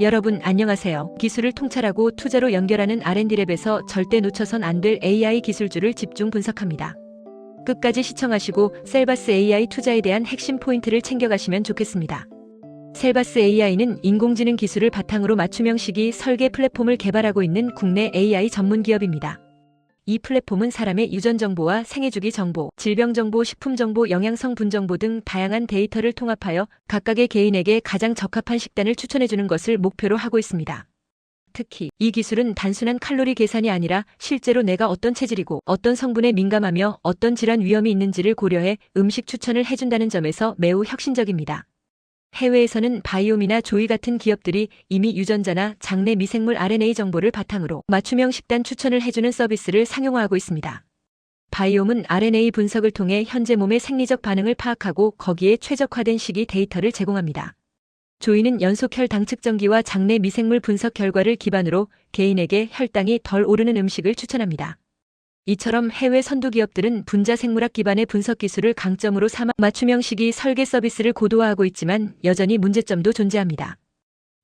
여러분 안녕하세요. 기술을 통찰하고 투자로 연결하는 R&D랩에서 절대 놓쳐선 안 될 AI 기술주를 집중 분석합니다. 끝까지 시청하시고 셀바스 AI 투자에 대한 핵심 포인트를 챙겨가시면 좋겠습니다. 셀바스 AI는 인공지능 기술을 바탕으로 맞춤형 시기 설계 플랫폼을 개발하고 있는 국내 AI 전문 기업입니다. 이 플랫폼은 사람의 유전 정보와 생애주기 정보, 질병 정보, 식품 정보, 영양성 분 정보 등 다양한 데이터를 통합하여 각각의 개인에게 가장 적합한 식단을 추천해주는 것을 목표로 하고 있습니다. 특히 이 기술은 단순한 칼로리 계산이 아니라 실제로 내가 어떤 체질이고 어떤 성분에 민감하며 어떤 질환 위험이 있는지를 고려해 음식 추천을 해준다는 점에서 매우 혁신적입니다. 해외에서는 바이옴이나 조이 같은 기업들이 이미 유전자나 장내 미생물 RNA 정보를 바탕으로 맞춤형 식단 추천을 해주는 서비스를 상용화하고 있습니다. 바이옴은 RNA 분석을 통해 현재 몸의 생리적 반응을 파악하고 거기에 최적화된 식이 데이터를 제공합니다. 조이는 연소혈당 측정기와 장내 미생물 분석 결과를 기반으로 개인에게 혈당이 덜 오르는 음식을 추천합니다. 이처럼 해외 선두 기업들은 분자 생물학 기반의 분석 기술을 강점으로 삼아 맞춤형 시기 설계 서비스를 고도화하고 있지만 여전히 문제점도 존재합니다.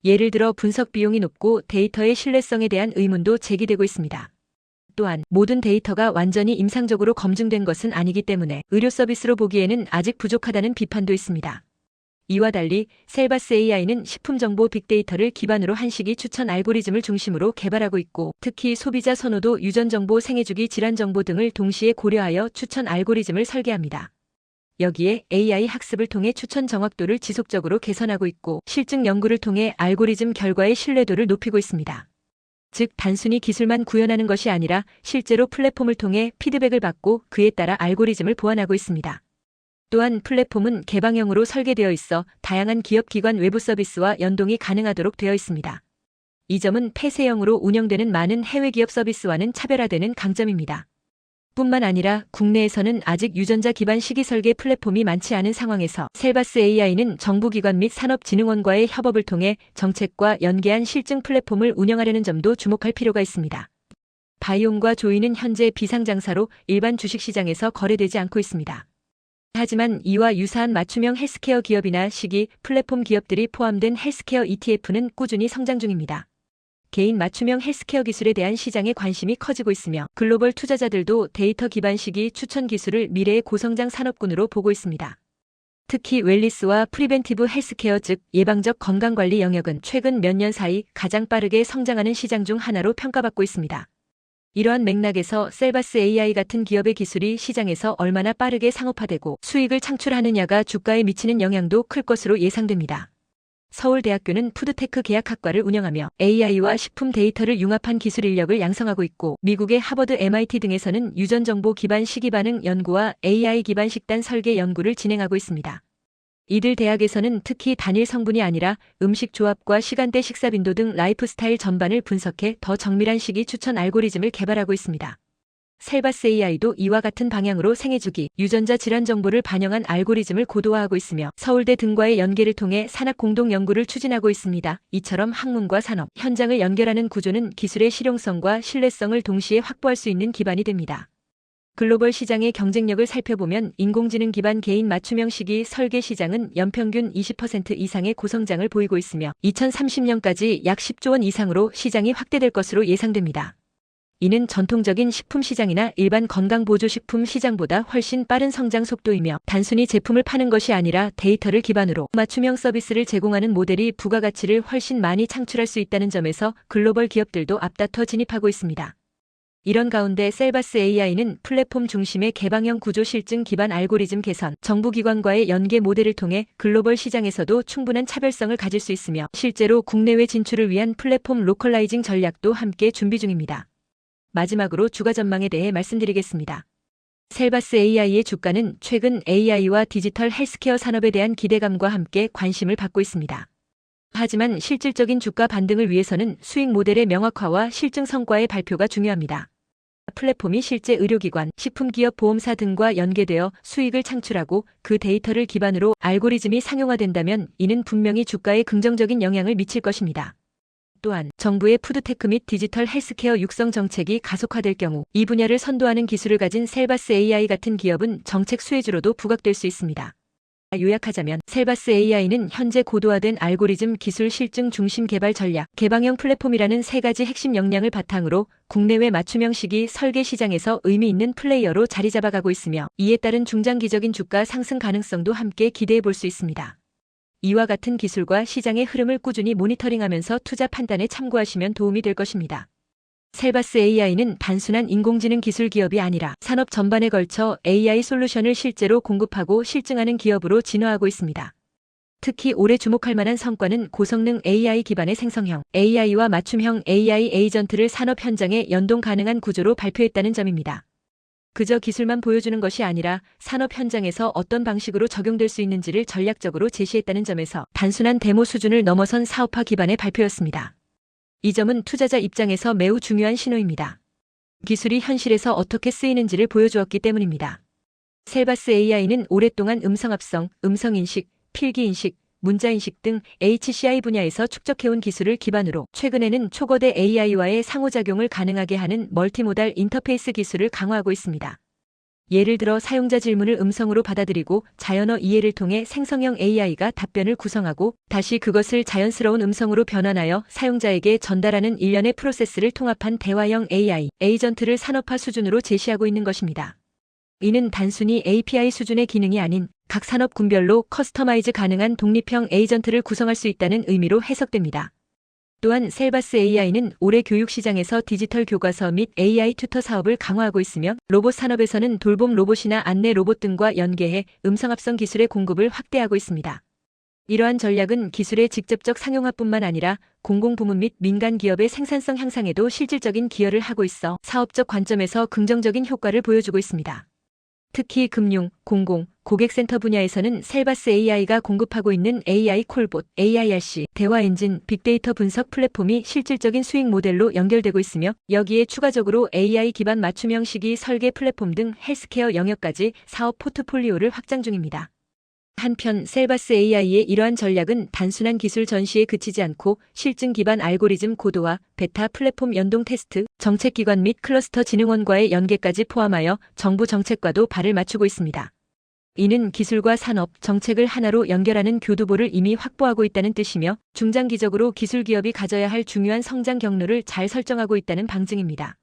예를 들어 분석 비용이 높고 데이터의 신뢰성에 대한 의문도 제기되고 있습니다. 또한 모든 데이터가 완전히 임상적으로 검증된 것은 아니기 때문에 의료 서비스로 보기에는 아직 부족하다는 비판도 있습니다. 이와 달리 셀바스 AI는 식품정보 빅데이터를 기반으로 한 식이 추천 알고리즘을 중심으로 개발하고 있고 특히 소비자 선호도, 유전정보, 생애주기, 질환정보 등을 동시에 고려하여 추천 알고리즘을 설계합니다. 여기에 AI 학습을 통해 추천 정확도를 지속적으로 개선하고 있고 실증 연구를 통해 알고리즘 결과의 신뢰도를 높이고 있습니다. 즉 단순히 기술만 구현하는 것이 아니라 실제로 플랫폼을 통해 피드백을 받고 그에 따라 알고리즘을 보완하고 있습니다. 또한 플랫폼은 개방형으로 설계되어 있어 다양한 기업 기관 외부 서비스와 연동이 가능하도록 되어 있습니다. 이 점은 폐쇄형으로 운영되는 많은 해외 기업 서비스와는 차별화되는 강점입니다. 뿐만 아니라 국내에서는 아직 유전자 기반 시기 설계 플랫폼이 많지 않은 상황에서 셀바스 AI는 정부기관 및 산업진흥원과의 협업을 통해 정책과 연계한 실증 플랫폼을 운영하려는 점도 주목할 필요가 있습니다. 바이옴과 조이는 현재 비상장사로 일반 주식시장에서 거래되지 않고 있습니다. 하지만 이와 유사한 맞춤형 헬스케어 기업이나 시기 플랫폼 기업들이 포함된 헬스케어 ETF는 꾸준히 성장 중입니다. 개인 맞춤형 헬스케어 기술에 대한 시장의 관심이 커지고 있으며 글로벌 투자자들도 데이터 기반 시기 추천 기술을 미래의 고성장 산업군으로 보고 있습니다. 특히 웰니스와 프리벤티브 헬스케어 즉 예방적 건강관리 영역은 최근 몇 년 사이 가장 빠르게 성장하는 시장 중 하나로 평가받고 있습니다. 이러한 맥락에서 셀바스 AI 같은 기업의 기술이 시장에서 얼마나 빠르게 상업화되고 수익을 창출하느냐가 주가에 미치는 영향도 클 것으로 예상됩니다. 서울대학교는 푸드테크 계약학과를 운영하며 AI와 식품 데이터를 융합한 기술 인력을 양성하고 있고 미국의 하버드 MIT 등에서는 유전정보 기반 시기반응 연구와 AI 기반 식단 설계 연구를 진행하고 있습니다. 이들 대학에서는 특히 단일 성분이 아니라 음식 조합과 시간대 식사 빈도 등 라이프스타일 전반을 분석해 더 정밀한 식이 추천 알고리즘을 개발하고 있습니다. 셀바스 AI도 이와 같은 방향으로 생애주기, 유전자 질환 정보를 반영한 알고리즘을 고도화하고 있으며 서울대 등과의 연계를 통해 산학 공동 연구를 추진하고 있습니다. 이처럼 학문과 산업, 현장을 연결하는 구조는 기술의 실용성과 신뢰성을 동시에 확보할 수 있는 기반이 됩니다. 글로벌 시장의 경쟁력을 살펴보면 인공지능 기반 개인 맞춤형 시기 설계 시장은 연평균 20% 이상의 고성장을 보이고 있으며 2030년까지 약 10조 원 이상으로 시장이 확대될 것으로 예상됩니다. 이는 전통적인 식품 시장이나 일반 건강보조식품 시장보다 훨씬 빠른 성장 속도이며 단순히 제품을 파는 것이 아니라 데이터를 기반으로 맞춤형 서비스를 제공하는 모델이 부가가치를 훨씬 많이 창출할 수 있다는 점에서 글로벌 기업들도 앞다퉈 진입하고 있습니다. 이런 가운데 셀바스 AI는 플랫폼 중심의 개방형 구조 실증 기반 알고리즘 개선, 정부기관과의 연계 모델을 통해 글로벌 시장에서도 충분한 차별성을 가질 수 있으며 실제로 국내외 진출을 위한 플랫폼 로컬라이징 전략도 함께 준비 중입니다. 마지막으로 주가 전망에 대해 말씀드리겠습니다. 셀바스 AI의 주가는 최근 AI와 디지털 헬스케어 산업에 대한 기대감과 함께 관심을 받고 있습니다. 하지만 실질적인 주가 반등을 위해서는 수익 모델의 명확화와 실증 성과의 발표가 중요합니다. 플랫폼이 실제 의료기관, 식품기업, 보험사 등과 연계되어 수익을 창출하고 그 데이터를 기반으로 알고리즘이 상용화된다면 이는 분명히 주가에 긍정적인 영향을 미칠 것입니다. 또한 정부의 푸드테크 및 디지털 헬스케어 육성 정책이 가속화될 경우 이 분야를 선도하는 기술을 가진 셀바스 AI 같은 기업은 정책 수혜주로도 부각될 수 있습니다. 요약하자면 셀바스 AI는 현재 고도화된 알고리즘 기술 실증 중심 개발 전략, 개방형 플랫폼이라는 세 가지 핵심 역량을 바탕으로 국내외 맞춤형 시기 설계 시장에서 의미 있는 플레이어로 자리 잡아가고 있으며 이에 따른 중장기적인 주가 상승 가능성도 함께 기대해 볼 수 있습니다. 이와 같은 기술과 시장의 흐름을 꾸준히 모니터링하면서 투자 판단에 참고하시면 도움이 될 것입니다. 셀바스 AI는 단순한 인공지능 기술 기업이 아니라 산업 전반에 걸쳐 AI 솔루션을 실제로 공급하고 실증하는 기업으로 진화하고 있습니다. 특히 올해 주목할 만한 성과는 고성능 AI 기반의 생성형 AI와 맞춤형 AI 에이전트를 산업 현장에 연동 가능한 구조로 발표했다는 점입니다. 그저 기술만 보여주는 것이 아니라 산업 현장에서 어떤 방식으로 적용될 수 있는지를 전략적으로 제시했다는 점에서 단순한 데모 수준을 넘어선 사업화 기반의 발표였습니다. 이 점은 투자자 입장에서 매우 중요한 신호입니다. 기술이 현실에서 어떻게 쓰이는지를 보여주었기 때문입니다. 셀바스 AI는 오랫동안 음성합성, 음성인식, 필기인식, 문자인식 등 HCI 분야에서 축적해온 기술을 기반으로 최근에는 초거대 AI와의 상호작용을 가능하게 하는 멀티모달 인터페이스 기술을 강화하고 있습니다. 예를 들어 사용자 질문을 음성으로 받아들이고 자연어 이해를 통해 생성형 AI가 답변을 구성하고 다시 그것을 자연스러운 음성으로 변환하여 사용자에게 전달하는 일련의 프로세스를 통합한 대화형 AI, 에이전트를 산업화 수준으로 제시하고 있는 것입니다. 이는 단순히 API 수준의 기능이 아닌 각 산업 군별로 커스터마이즈 가능한 독립형 에이전트를 구성할 수 있다는 의미로 해석됩니다. 또한 셀바스 AI는 올해 교육 시장에서 디지털 교과서 및 AI 튜터 사업을 강화하고 있으며 로봇 산업에서는 돌봄 로봇이나 안내 로봇 등과 연계해 음성합성 기술의 공급을 확대하고 있습니다. 이러한 전략은 기술의 직접적 상용화뿐만 아니라 공공부문 및 민간 기업의 생산성 향상에도 실질적인 기여를 하고 있어 사업적 관점에서 긍정적인 효과를 보여주고 있습니다. 특히 금융, 공공, 고객센터 분야에서는 셀바스 AI가 공급하고 있는 AI 콜봇, AIRC, 대화 엔진, 빅데이터 분석 플랫폼이 실질적인 수익 모델로 연결되고 있으며 여기에 추가적으로 AI 기반 맞춤형 시기 설계 플랫폼 등 헬스케어 영역까지 사업 포트폴리오를 확장 중입니다. 한편 셀바스 AI의 이러한 전략은 단순한 기술 전시에 그치지 않고 실증 기반 알고리즘 고도화, 베타 플랫폼 연동 테스트, 정책기관 및 클러스터 진흥원과의 연계까지 포함하여 정부 정책과도 발을 맞추고 있습니다. 이는 기술과 산업, 정책을 하나로 연결하는 교두보를 이미 확보하고 있다는 뜻이며 중장기적으로 기술 기업이 가져야 할 중요한 성장 경로를 잘 설정하고 있다는 방증입니다.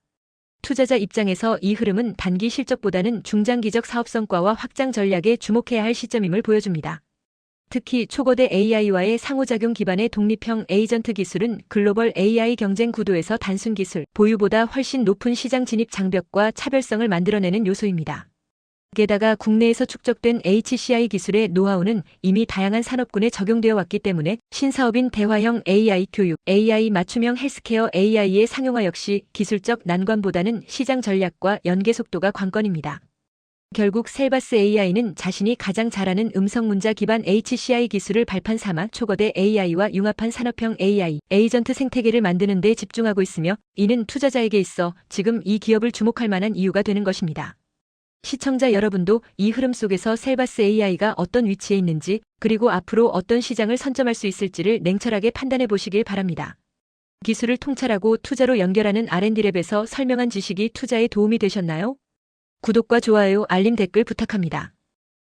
투자자 입장에서 이 흐름은 단기 실적보다는 중장기적 사업 성과와 확장 전략에 주목해야 할 시점임을 보여줍니다. 특히 초거대 AI와의 상호작용 기반의 독립형 에이전트 기술은 글로벌 AI 경쟁 구도에서 단순 기술 보유보다 훨씬 높은 시장 진입 장벽과 차별성을 만들어내는 요소입니다. 게다가 국내에서 축적된 HCI 기술의 노하우는 이미 다양한 산업군에 적용되어 왔기 때문에 신사업인 대화형 AI 교육, AI 맞춤형 헬스케어 AI의 상용화 역시 기술적 난관보다는 시장 전략과 연계 속도가 관건입니다. 결국 셀바스 AI는 자신이 가장 잘하는 음성 문자 기반 HCI 기술을 발판 삼아 초거대 AI와 융합한 산업형 AI, 에이전트 생태계를 만드는 데 집중하고 있으며 이는 투자자에게 있어 지금 이 기업을 주목할 만한 이유가 되는 것입니다. 시청자 여러분도 이 흐름 속에서 셀바스 AI가 어떤 위치에 있는지 그리고 앞으로 어떤 시장을 선점할 수 있을지를 냉철하게 판단해 보시길 바랍니다. 기술을 통찰하고 투자로 연결하는 R&D랩에서 설명한 지식이 투자에 도움이 되셨나요? 구독과 좋아요, 알림 댓글 부탁합니다.